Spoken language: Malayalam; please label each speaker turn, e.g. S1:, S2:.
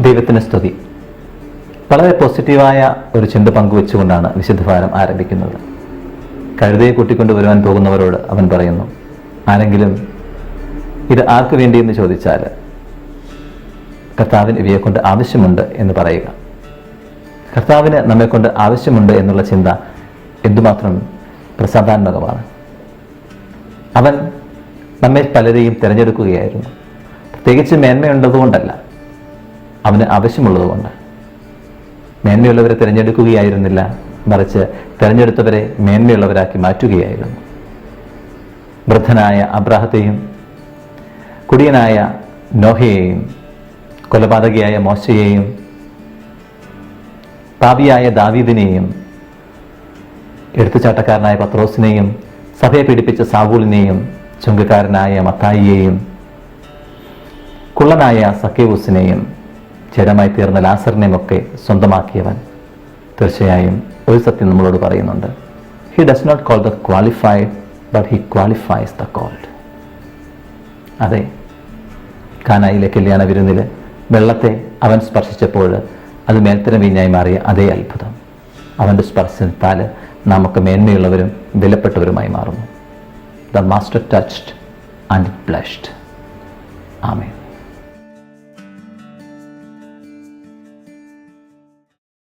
S1: ദൈവത്തിന് സ്തുതി. വളരെ പോസിറ്റീവായ ഒരു ചിന്ത പങ്കുവെച്ചുകൊണ്ടാണ് വിശുദ്ധഭാരം ആരംഭിക്കുന്നത്. കഴുതയെ കൂട്ടിക്കൊണ്ട് വരുവാൻ പോകുന്നവരോട് അവൻ പറയുന്നു, ആരെങ്കിലും ഇത് ആർക്ക് വേണ്ടിയെന്ന് ചോദിച്ചാൽ കർത്താവിന് ഇവയെ കൊണ്ട് ആവശ്യമുണ്ട് എന്ന് പറയുക. കർത്താവിന് നമ്മെക്കൊണ്ട് ആവശ്യമുണ്ട് എന്നുള്ള ചിന്ത എന്തുമാത്രം പ്രസാദാത്മകമാണ്. അവൻ നമ്മെ പലരെയും തിരഞ്ഞെടുക്കുകയായിരുന്നു. പ്രത്യേകിച്ച് മേന്മയുള്ളതുകൊണ്ടല്ല, അവന് ആവശ്യമുള്ളതുകൊണ്ട്. മേന്മയുള്ളവരെ തിരഞ്ഞെടുക്കുകയായിരുന്നില്ല, മറിച്ച് തിരഞ്ഞെടുത്തവരെ മേന്മയുള്ളവരാക്കി മാറ്റുകയായിരുന്നു. വൃദ്ധനായ അബ്രാഹത്തെയും കുടിയനായ നോഹയെയും കൊലപാതകിയായ മോശയെയും പാപിയായ ദാവീദിനെയും എടുത്തുചാട്ടക്കാരനായ പത്രോസിനെയും സഭയെ പീഡിപ്പിച്ച സാവൂലിനെയും ചുങ്കക്കാരനായ മത്തായിയെയും കുള്ളനായ സക്കേവൂസിനെയും ജഡമായി തീർന്ന ലാസറിനെയുമൊക്കെ സ്വന്തമാക്കിയവൻ തീർച്ചയായും ഒരു സത്യം നമ്മളോട് പറയുന്നുണ്ട്. He does not call the qualified, but he qualifies the called. അതെ, കാനായിലെ കല്യാണ വിരുന്നിൽ വെള്ളത്തെ അവൻ സ്പർശിച്ചപ്പോൾ അത് മേൽത്തരം വീഞ്ഞായി മാറിയ അതേ അത്ഭുതം. അവൻ്റെ സ്പർശനത്താൽ നമുക്ക് മേന്മയുള്ളവരും വിലപ്പെട്ടവരുമായി മാറുന്നു. The master touched and blessed. Amen.